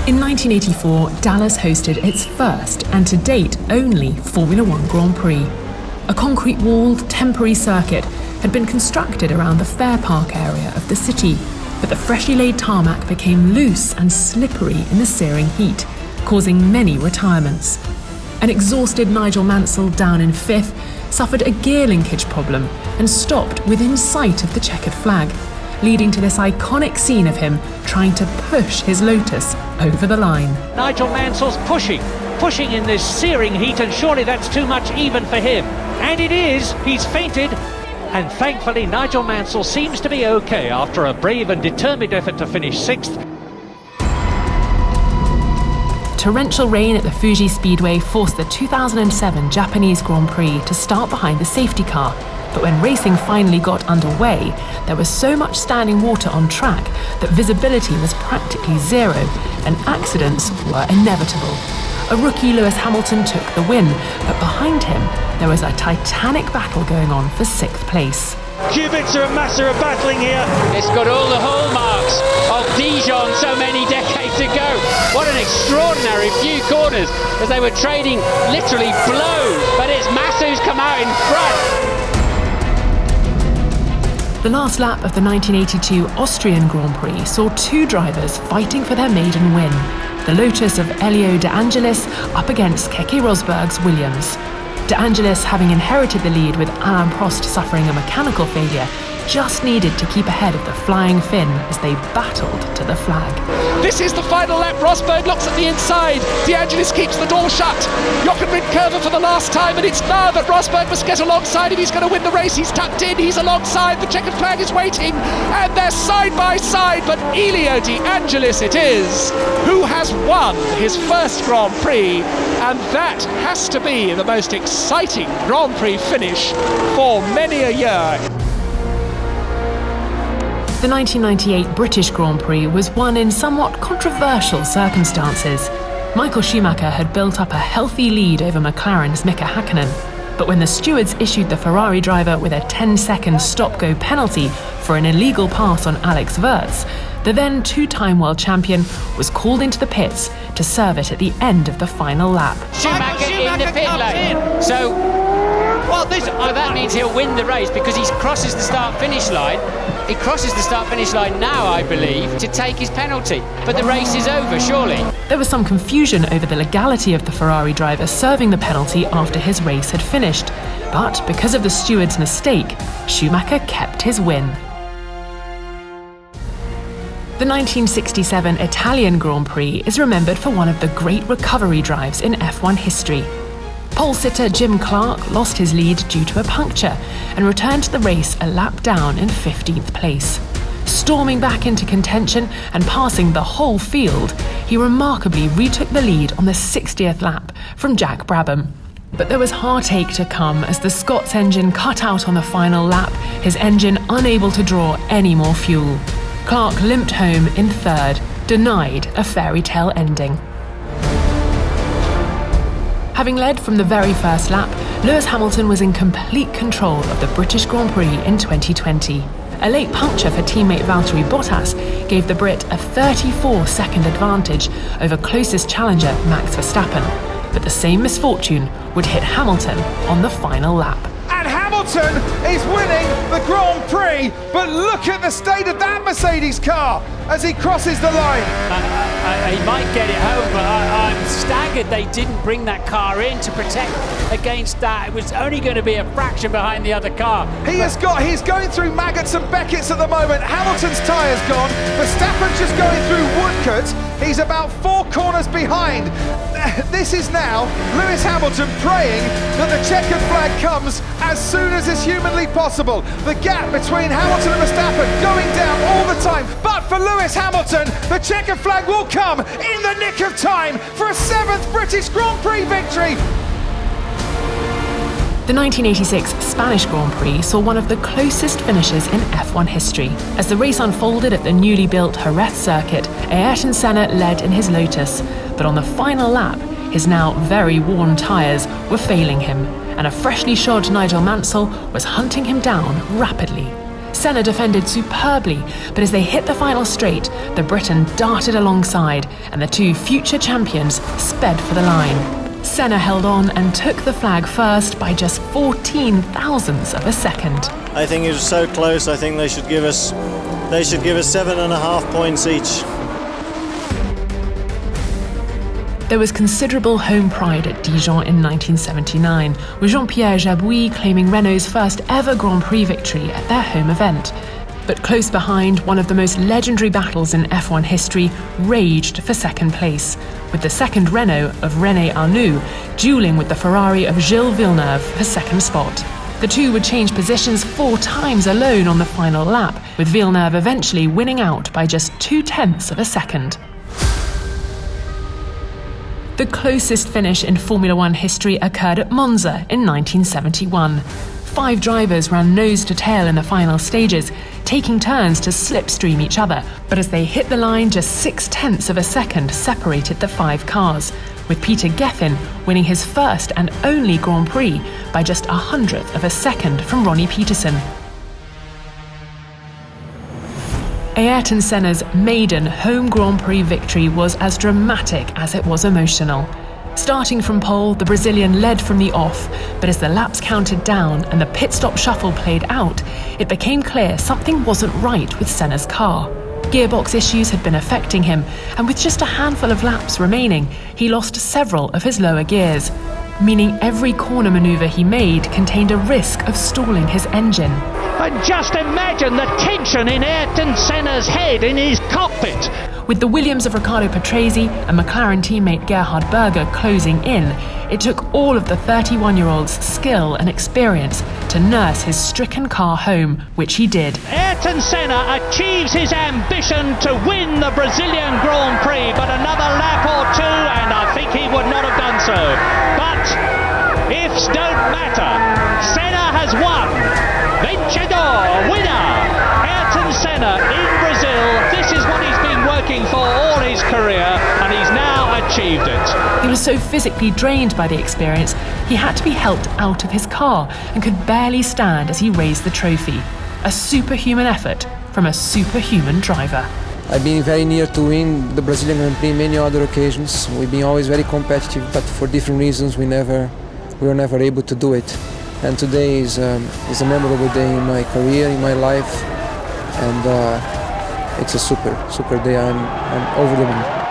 In 1984, Dallas hosted its first, and to date only, Formula One Grand Prix. A concrete-walled, temporary circuit had been constructed around the Fair Park area of the city, but the freshly laid tarmac became loose and slippery in the searing heat, causing many retirements. An exhausted Nigel Mansell, down in fifth, suffered a gear linkage problem and stopped within sight of the checkered flag, leading to this iconic scene of him trying to push his Lotus over the line. Nigel Mansell's pushing in this searing heat, and surely that's too much even for him. And it is, he's fainted. And thankfully Nigel Mansell seems to be okay after a brave and determined effort to finish sixth. Torrential rain at the Fuji Speedway forced the 2007 Japanese Grand Prix to start behind the safety car. But when racing finally got underway, there was so much standing water on track that visibility was practically zero and accidents were inevitable. A rookie Lewis Hamilton took the win, but behind him there was a titanic battle going on for sixth place. Kubica and Massa are battling here. It's got all the hallmarks of Dijon so many decades ago. What an extraordinary few corners as they were trading literally blows, but it's Massa who's come out in front. The last lap of the 1982 Austrian Grand Prix saw two drivers fighting for their maiden win. The Lotus of Elio De Angelis up against Keke Rosberg's Williams. De Angelis, having inherited the lead with Alain Prost suffering a mechanical failure, just needed to keep ahead of the flying Finn as they battled to the flag. This is the final lap. Rosberg looks at the inside. De Angelis keeps the door shut. Jochen Rindt for the last time, and it's now that Rosberg must get alongside him. He's going to win the race. He's tucked in. He's alongside. The checkered flag is waiting, and they're side by side. But Elio De Angelis it is who has won his first Grand Prix, and that has to be the most exciting Grand Prix finish for many a year. The 1998 British Grand Prix was won in somewhat controversial circumstances. Michael Schumacher had built up a healthy lead over McLaren's Mika Hakkinen, but when the stewards issued the Ferrari driver with a 10-second stop-go penalty for an illegal pass on Alex Wurz, the then two-time world champion was called into the pits to serve it at the end of the final lap. Schumacher in the pit lane. So that means he'll win the race because he crosses the start-finish line. He crosses the start-finish line now, I believe, to take his penalty. But the race is over, surely. There was some confusion over the legality of the Ferrari driver serving the penalty after his race had finished. But because of the steward's mistake, Schumacher kept his win. The 1967 Italian Grand Prix is remembered for one of the great recovery drives in F1 history. Pole sitter Jim Clark lost his lead due to a puncture and returned to the race a lap down in 15th place. Storming back into contention and passing the whole field, he remarkably retook the lead on the 60th lap from Jack Brabham. But there was heartache to come as the Scots engine cut out on the final lap, his engine unable to draw any more fuel. Clark limped home in third, denied a fairy tale ending. Having led from the very first lap, Lewis Hamilton was in complete control of the British Grand Prix in 2020. A late puncture for teammate Valtteri Bottas gave the Brit a 34-second advantage over closest challenger Max Verstappen, but the same misfortune would hit Hamilton on the final lap. And Hamilton is winning the Grand Prix, but look at the state of that Mercedes car as he crosses the line. He might get it home, but I'm staggered they didn't bring that car in to protect against that. It was only going to be a fraction behind the other car. He's going through Maggots and Beckett's at the moment. Hamilton's tyre's gone. Verstappen's just going through Woodcote. He's about 4 corners behind. This is now Lewis Hamilton praying that the checkered flag comes as soon as is humanly possible. The gap between Hamilton and Verstappen going down all the time. But for Lewis Hamilton, the checkered flag will come in the nick of time for a 7th British Grand Prix victory. The 1986 Spanish Grand Prix saw one of the closest finishes in F1 history. As the race unfolded at the newly built Jerez circuit, Ayrton Senna led in his Lotus, but on the final lap, his now very worn tyres were failing him, and a freshly shod Nigel Mansell was hunting him down rapidly. Senna defended superbly, but as they hit the final straight, the Briton darted alongside, and the two future champions sped for the line. Senna held on and took the flag first by just 14 thousandths of a second. I think it was so close. I think they should give us 7.5 points each. There was considerable home pride at Dijon in 1979, with Jean-Pierre Jabouille claiming Renault's first ever Grand Prix victory at their home event. But close behind, one of the most legendary battles in F1 history raged for second place, with the second Renault of René Arnoux duelling with the Ferrari of Gilles Villeneuve for second spot. The two would change positions 4 times alone on the final lap, with Villeneuve eventually winning out by just 0.2 of a second. The closest finish in Formula One history occurred at Monza in 1971. 5 drivers ran nose to tail in the final stages, taking turns to slipstream each other, but as they hit the line, just 0.6 of a second separated the 5 cars, with Peter Geffen winning his first and only Grand Prix by just 100th of a second from Ronnie Peterson. Ayrton Senna's maiden home Grand Prix victory was as dramatic as it was emotional. Starting from pole, the Brazilian led from the off, but as the laps counted down and the pit stop shuffle played out, it became clear something wasn't right with Senna's car. Gearbox issues had been affecting him, and with just a handful of laps remaining, he lost several of his lower gears, meaning every corner manoeuvre he made contained a risk of stalling his engine. And just imagine the tension in Ayrton Senna's head in his cockpit. With the Williams of Riccardo Patrese and McLaren teammate Gerhard Berger closing in, it took all of the 31-year-old's skill and experience to nurse his stricken car home, which he did. Ayrton Senna achieves his ambition to win the Brazilian Grand Prix, but another lap or 2 and I think he would not have done so. But ifs don't matter. Senna has won. Vencedor, winner, Ayrton Senna in Brazil. This is what he's been working for all his career, and he's now achieved it. He was so physically drained by the experience, he had to be helped out of his car and could barely stand as he raised the trophy. A superhuman effort from a superhuman driver. I've been very near to win the Brazilian Grand Prix many other occasions. We've been always very competitive, but for different reasons we were never able to do it. And today is a memorable day in my career, in my life, and it's a super day. I'm over the moon.